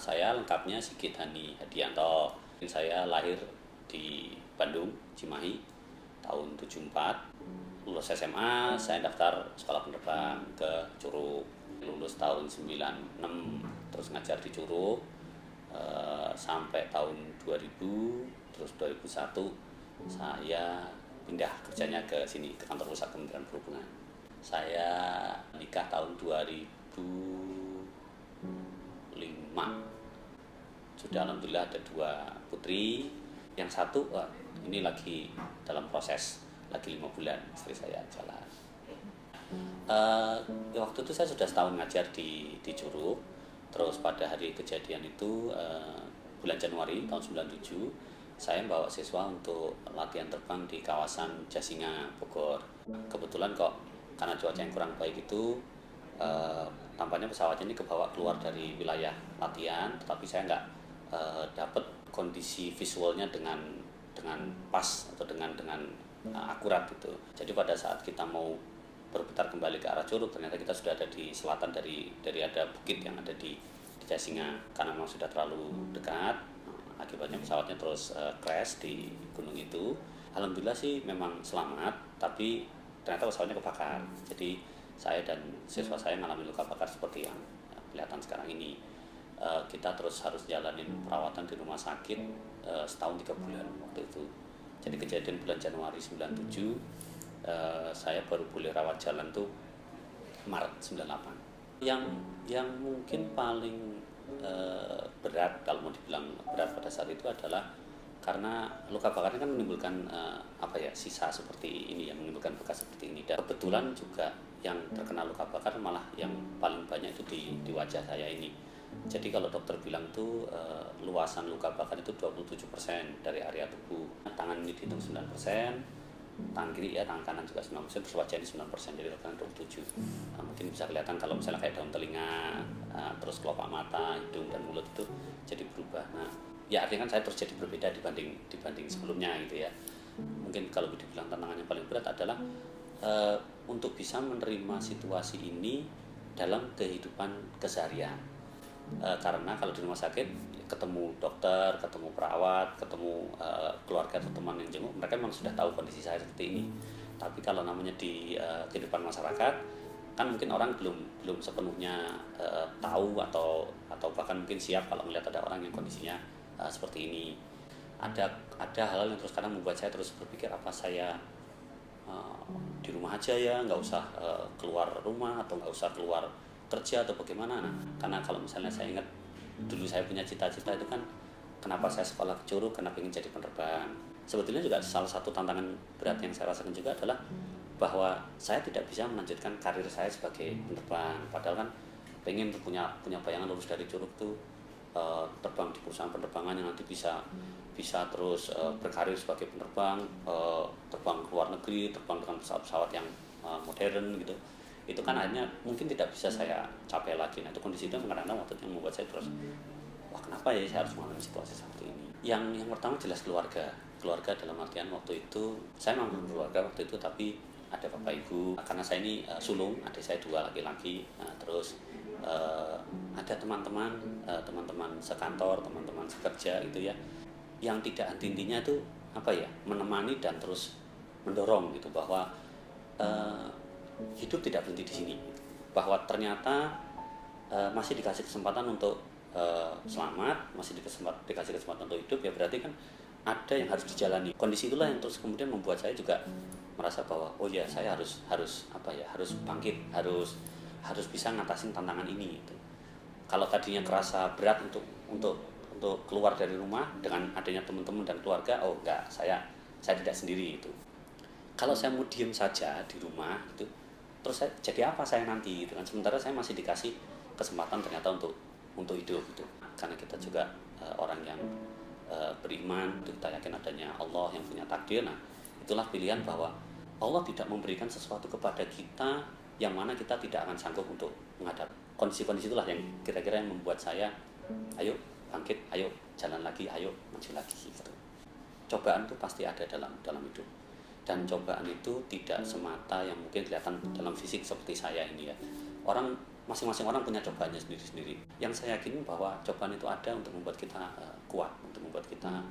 Saya lengkapnya Sigit Hani Hadianto. Saya lahir di Bandung, Cimahi, tahun 74. Lulus SMA, saya daftar sekolah penerbang ke Curug. Lulus tahun 96, terus ngajar di Curug sampai tahun 2000, terus 2001 saya pindah kerjanya ke sini, ke kantor pusat Kementerian Perhubungan. Saya nikah tahun 2005. Sudah alhamdulillah ada 2 putri. Yang satu ini lagi dalam proses, lagi 5 bulan istri saya jalan. Waktu itu saya sudah setahun ngajar di Curug. Terus pada hari kejadian itu bulan Januari tahun 97, saya membawa siswa untuk latihan terbang di kawasan Jasinga, Bogor. Kebetulan kok karena cuaca yang kurang baik itu tampaknya pesawatnya ini kebawa keluar dari wilayah latihan, tetapi saya nggak dapat kondisi visualnya dengan pas atau dengan akurat gitu. Jadi pada saat kita mau berputar kembali ke arah Curug, ternyata kita sudah ada di selatan dari ada bukit yang ada di Jasinga. Karena memang sudah terlalu dekat, akibatnya pesawatnya terus crash di gunung itu. Alhamdulillah sih memang selamat, tapi ternyata pesawatnya kebakar. Jadi saya dan siswa saya mengalami luka bakar seperti yang kelihatan sekarang ini. Kita terus harus jalanin perawatan di rumah sakit setahun 3 bulan waktu itu. Jadi kejadian bulan Januari 97, saya baru boleh rawat jalan tuh Maret 98. Yang mungkin paling berat, kalau mau dibilang berat pada saat itu adalah karena luka bakarnya kan menimbulkan sisa seperti ini, yang menimbulkan bekas seperti ini. Dan kebetulan juga yang terkena luka bakar malah yang paling banyak itu di wajah saya ini. Jadi kalau dokter bilang tuh luasan luka bakar itu 27% dari area tubuh. Tangan ini dihitung 9%, tangan kiri tangan kanan juga 9%, terus wajah ini 9%, jadi totalnya 27%. Mungkin bisa kelihatan kalau misalnya kayak daun telinga, terus kelopak mata, hidung dan mulut itu jadi berubah. Nah, ya artinya kan saya terus jadi berbeda dibanding sebelumnya gitu ya. Mungkin kalau dibilang tantangan yang paling berat adalah untuk bisa menerima situasi ini dalam kehidupan keseharian. Karena kalau di rumah sakit ketemu dokter, ketemu perawat, ketemu keluarga atau teman yang jenguk, mereka memang sudah tahu kondisi saya seperti ini. Tapi kalau namanya di kehidupan masyarakat, kan mungkin orang belum sepenuhnya tahu atau bahkan mungkin siap kalau melihat ada orang yang kondisinya seperti ini. Ada hal-hal yang terus kadang membuat saya terus berpikir, apa saya di rumah aja ya, nggak usah keluar rumah atau nggak usah keluar kerja atau bagaimana. Nah, karena kalau misalnya saya ingat dulu saya punya cita-cita itu kan, kenapa saya sekolah ke Curug, kenapa ingin jadi penerbang. Sebetulnya juga salah satu tantangan berat yang saya rasakan juga adalah bahwa saya tidak bisa melanjutkan karir saya sebagai penerbang. Padahal kan pengen punya bayangan lulus dari Curug tuh terbang di perusahaan penerbangan yang nanti bisa terus berkarir sebagai penerbang, terbang ke luar negeri, terbang dengan pesawat-pesawat yang modern gitu. Itu kan akhirnya mungkin tidak bisa saya capai lagi. Nah, itu kondisi itu kadang-kadang waktu itu membuat saya terus, wah kenapa ya saya harus mengalami situasi seperti ini. Yang pertama jelas keluarga dalam artian waktu itu saya mampu keluarga waktu itu, tapi ada bapak ibu. Karena saya ini sulung, adik saya 2 laki-laki. Nah, terus ada teman-teman sekantor, teman-teman sekerja gitu ya, yang tidak henti-hentinya itu menemani dan terus mendorong gitu, bahwa hidup tidak berhenti di sini, bahwa ternyata masih dikasih kesempatan untuk selamat, masih dikasih kesempatan untuk hidup, ya berarti kan ada yang harus dijalani. Kondisi itulah yang terus kemudian membuat saya juga merasa bahwa oh ya, saya harus bangkit, harus bisa ngatasin tantangan ini gitu. Kalau tadinya kerasa berat untuk keluar dari rumah dengan adanya teman-teman dan keluarga, oh enggak, saya tidak sendiri itu. Kalau saya mau diem saja di rumah itu, terus jadi apa saya nanti gitu kan. Sementara saya masih dikasih kesempatan ternyata untuk hidup gitu. Karena kita juga orang yang beriman, kita yakin adanya Allah yang punya takdir. Nah, itulah pilihan bahwa Allah tidak memberikan sesuatu kepada kita yang mana kita tidak akan sanggup untuk menghadapi. Kondisi-kondisi itulah yang kira-kira yang membuat saya ayo bangkit, ayo jalan lagi, ayo maju lagi gitu. Cobaan itu pasti ada dalam hidup. Dan cobaan itu tidak semata yang mungkin kelihatan dalam fisik seperti saya ini ya. Orang masing-masing orang punya cobaannya sendiri-sendiri. Yang saya yakin bahwa cobaan itu ada untuk membuat kita kuat, untuk membuat kita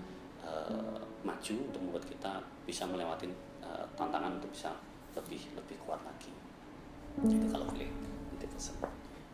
maju, untuk membuat kita bisa melewati tantangan untuk bisa lebih kuat lagi. Itu kalau boleh nanti pesan.